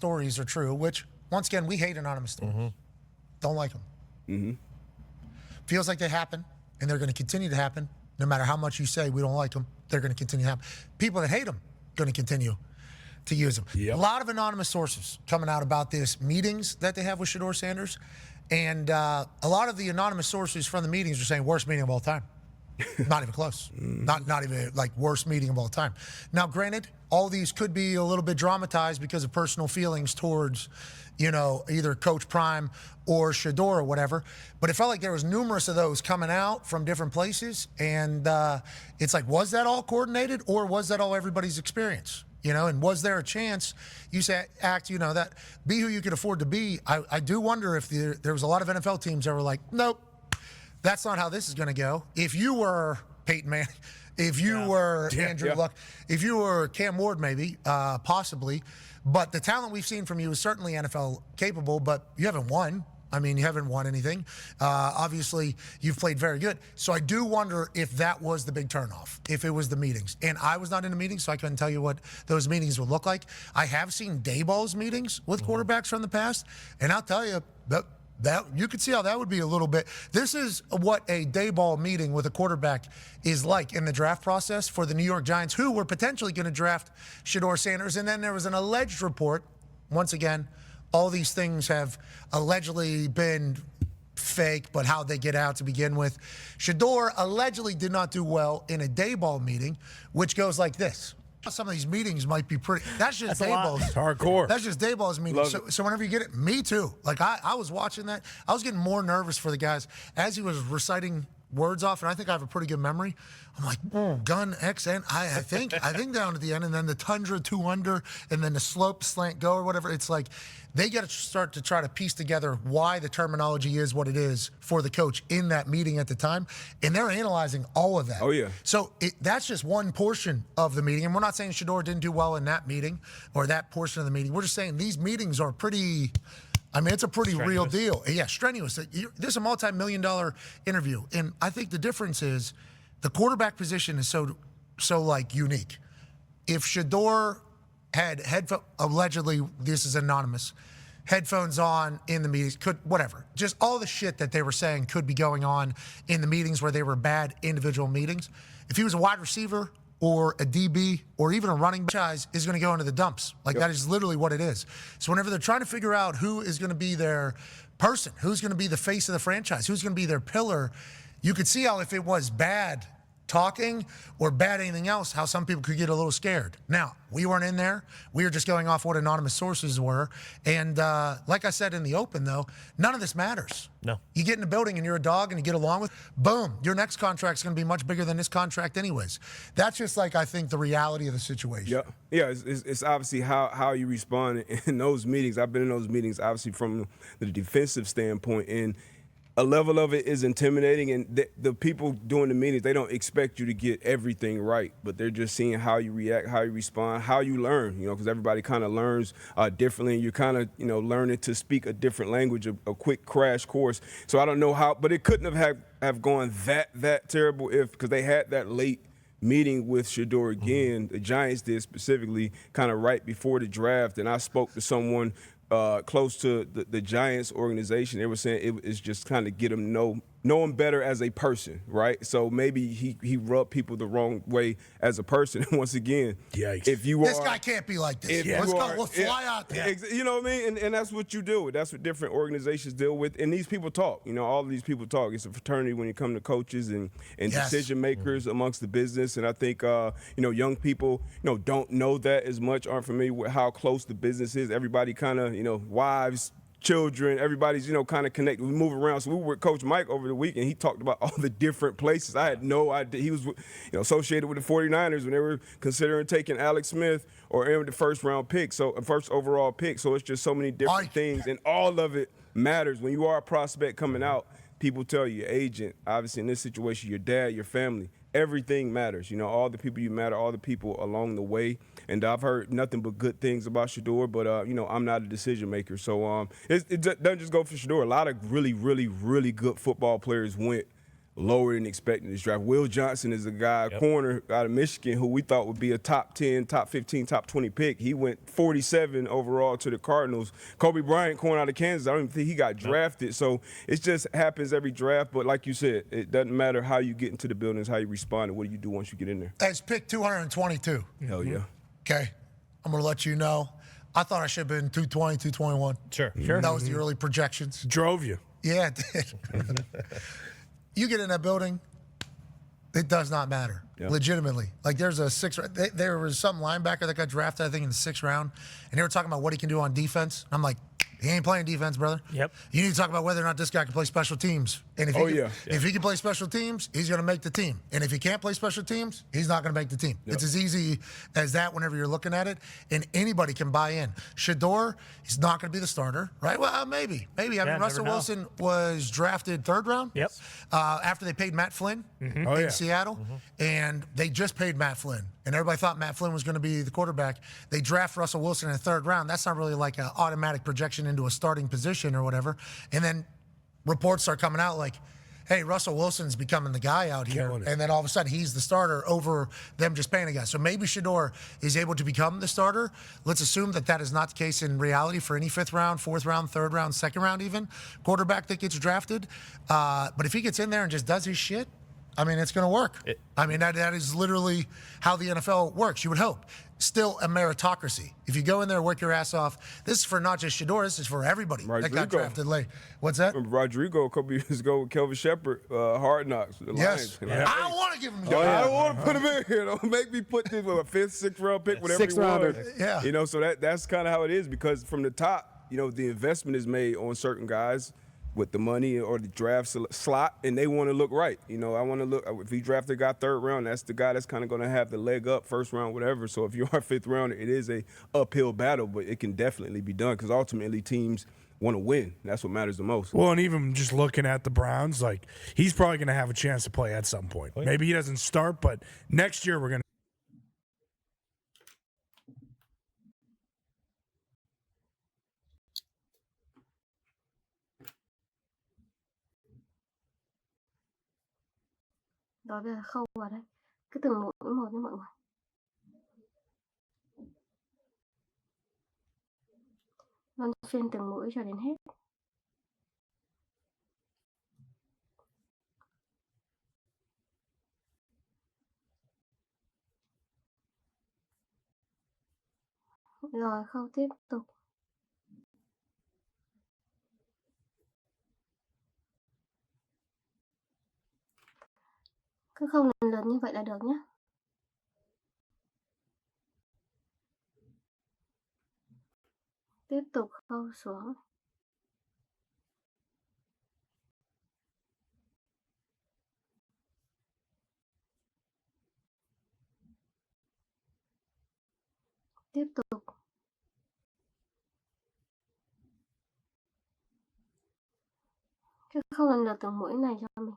stories are true, which, once again, we hate anonymous stories. Don't like them. Feels like they happen, and they're going to continue to happen. No matter how much you say we don't like them, they're going to continue to happen. People that hate them going to continue to use them. A lot of anonymous sources coming out about this meetings that they have with Shedeur Sanders, and a lot of the anonymous sources from the meetings are saying worst meeting of all time. Not even close. Not even like worst meeting of all time. Now, granted, all these could be a little bit dramatized because of personal feelings towards, you know, either Coach Prime or Shedeur or whatever. But it felt like there was numerous of those coming out from different places, and it's like, was that all coordinated, or was that all everybody's experience? You know, and was there a chance you say, you know, that be who you could afford to be? I do wonder if there was a lot of NFL teams that were like, nope, that's not how this is going to go. If you were Peyton Manning, if you were Andrew Luck, if you were Cam Ward, maybe, possibly. But the talent we've seen from you is certainly NFL capable, but you haven't won. I mean, you haven't won anything. Obviously, you've played very good. So I do wonder if that was the big turnoff, if it was the meetings. And I was not in the meetings, so I couldn't tell you what those meetings would look like. I have seen Daboll's meetings with quarterbacks from the past, and I'll tell you, that you could see how that would be a little bit. This is what a Daboll meeting with a quarterback is like in the draft process for the New York Giants, who were potentially going to draft Shedeur Sanders. And then there was an alleged report. Once again, all these things have allegedly been fake, but how'd they get out to begin with? Shedeur allegedly did not do well in a Daboll meeting, which goes like this. Some of these meetings might be pretty. That's just Daboll's. It's hardcore. That's just Daboll's meeting. So whenever you get it, me too. Like I was watching that. I was getting more nervous for the guys as he was reciting words off, and I think I have a pretty good memory. I'm like, gun XN. I think down at the end, and then the tundra 2 under, and then the slope slant go or whatever. It's like they got to start to try to piece together why the terminology is what it is for the coach in that meeting at the time, and they're analyzing all of that. Oh yeah. So that's just one portion of the meeting, and we're not saying Shedeur didn't do well in that meeting or that portion of the meeting. We're just saying these meetings are pretty. I mean, it's a pretty real deal. Yeah, strenuous. This is a multi-million-dollar interview, and I think the difference is the quarterback position is so like unique. If Shedeur had headphones, allegedly, this is anonymous, headphones on in the meetings, whatever. Just all the shit that they were saying could be going on in the meetings where they were bad individual meetings. If he was a wide receiver or a DB or even a running back, is going to go into the dumps. Like that is literally what it is. So whenever they're trying to figure out who is going to be their person, who's going to be the face of the franchise, who's going to be their pillar, you could see how if it was bad talking or bad anything else, how some people could get a little scared. Now, we weren't in there. We were just going off what anonymous sources were. And like I said in the open, though, none of this matters. No. You get in the building and you're a dog and you get along with, boom, your next contract's going to be much bigger than this contract anyways. That's just like, I think, the reality of the situation. Yeah, it's obviously how you respond in those meetings. I've been in those meetings, obviously, from the defensive standpoint, and a level of it is intimidating, and the people doing the meetings, they don't expect you to get everything right, but they're just seeing how you react, how you respond, how you learn, you know, because everybody kind of learns differently, and you're kind of, you know, learning to speak a different language, a quick crash course. So I don't know how, but it couldn't have gone that terrible because they had that late meeting with Shedeur again. The Giants did specifically kind of right before the draft, and I spoke to someone close to the Giants organization. They were saying it's just kind of get him know him better as a person, right? So maybe he rubbed people the wrong way as a person. And once again, yikes. If you this guy can't be like this. Let's go. We'll fly out there. You know what I mean? And that's what you deal with. That's what different organizations deal with. And these people talk. You know, all of these people talk. It's a fraternity when you come to coaches and decision makers amongst the business. And I think you know, young people, you know, don't know that as much, aren't familiar with how close the business is. Everybody kind of, you know, wives, children, everybody's, you know, kind of connected. We move around. So we were with Coach Mike over the week, and he talked about all the different places. I had no idea. He was, you know, associated with the 49ers when they were considering taking Alex Smith or the first overall pick. So it's just so many different things, and all of it matters. When you are a prospect coming out, people tell you, your agent, obviously in this situation, your dad, your family, everything matters. You know, all the people you matter, all the people along the way. And I've heard nothing but good things about Shedeur, but, you know, I'm not a decision maker. So it doesn't just go for Shedeur. A lot of really, really, really good football players went lower than expected in this draft. Will Johnson is a guy, corner out of Michigan, who we thought would be a top 10, top 15, top 20 pick. He went 47 overall to the Cardinals. Kobe Bryant, corner out of Kansas, I don't even think he got drafted. So it just happens every draft. But like you said, it doesn't matter how you get into the buildings, how you respond, and what do you do once you get in there. It's pick 222. Hell yeah. Okay. I'm going to let you know. I thought I should have been 220, 221. Sure. That was the early projections. Drove you. Yeah, it did. You get in that building, it does not matter. Legitimately. Like there's a there was some linebacker that got drafted, I think, in the 6th round, and they were talking about what he can do on defense. I'm like, he ain't playing defense, brother. Yep. You need to talk about whether or not this guy can play special teams. And if he can play special teams, he's going to make the team. And if he can't play special teams, he's not going to make the team. It's as easy as that whenever you're looking at it. And anybody can buy in. Shedeur, he's not going to be the starter, right? Well, maybe. I mean, Russell Wilson was drafted 3rd round. Yep. After they paid Matt Flynn in Seattle. And they just paid Matt Flynn. And everybody thought Matt Flynn was going to be the quarterback. They draft Russell Wilson in the 3rd round. That's not really like an automatic projection into a starting position or whatever. And then reports start coming out like, hey, Russell Wilson's becoming the guy out here. And then all of a sudden he's the starter over them just paying a guy. So maybe Shedeur is able to become the starter. Let's assume that that is not the case in reality for any 5th round, 4th round, 3rd round, 2nd round even quarterback that gets drafted. But if he gets in there and just does his shit, I mean, it's going to work. I mean, that is literally how the NFL works, you would hope. Still a meritocracy. If you go in there, work your ass off, this is for not just Shedeur, this is for everybody that got drafted late. What's that? Rodrigo a couple years ago with Kelvin Shepard, Hard Knocks. The Yes. Lions. I don't want to give him I don't want to put him in here. Don't make me put this with a 5th, 6th round pick, whatever he was. Yeah. You know, so that's kind of how it is because from the top, you know, the investment is made on certain guys with the money or the draft slot, and they want to look right. You know, I want to look, if he drafted a guy 3rd round, that's the guy that's kind of going to have the leg up 1st round, whatever. So if you are 5th round, it is a uphill battle, but it can definitely be done because ultimately teams want to win. That's what matters the most. Well, and even just looking at the Browns, like he's probably going to have a chance to play at some point. Maybe he doesn't start, but next year we're going to. Rồi bây giờ khâu vào đây, cứ từng mũi một nha mọi người. Luân phiên từng mũi cho đến hết. Rồi khâu tiếp tục. Cứ khâu lần lượt như vậy là được nhé. Tiếp tục khâu xuống. Tiếp tục. Cứ khâu lần lượt từng mũi này cho mình.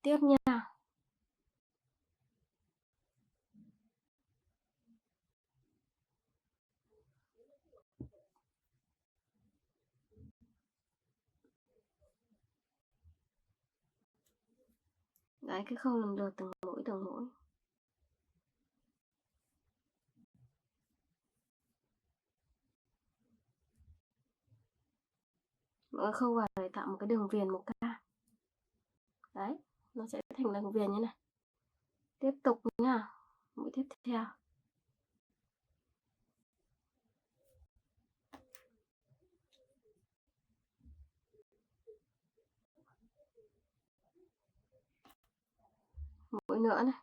Tiếp nha. Đấy, cái khâu lần lượt từng mũi từng mũi. Mọi người khâu vào để tạo một cái đường viền một ca. Đấy, nó sẽ thành đường viền như này. Tiếp tục nha. Mũi tiếp theo. Mũi nữa này.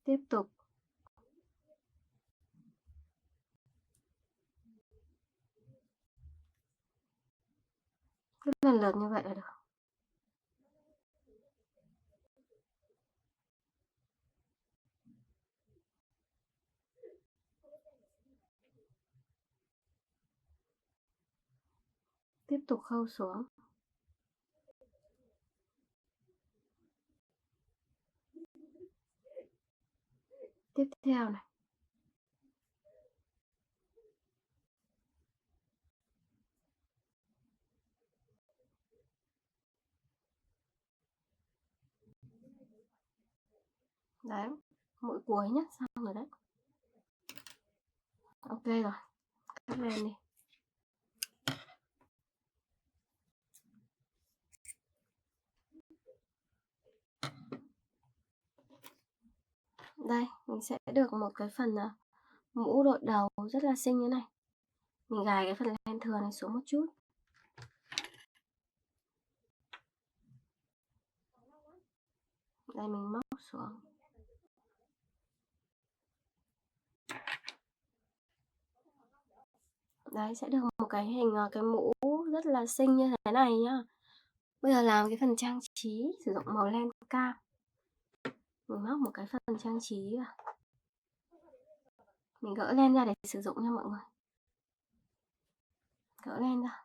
Tiếp tục. Cứ lần lượt như vậy là được. Tiếp tục khâu xuống. Tiếp theo này. Đấy, mũi cuối nhá, xong rồi đấy. Ok rồi, cắt lên đi. Đây, mình sẽ được một cái phần mũ đội đầu rất là xinh như này. Mình gài cái phần len thừa này xuống một chút. Đây mình móc xuống. Đấy, sẽ được một cái hình cái mũ rất là xinh như thế này nhá. Bây giờ làm cái phần trang trí, sử dụng màu len cam. Mình móc một cái phần trang trí vào. Mình gỡ len ra để sử dụng nha mọi người. Gỡ len ra.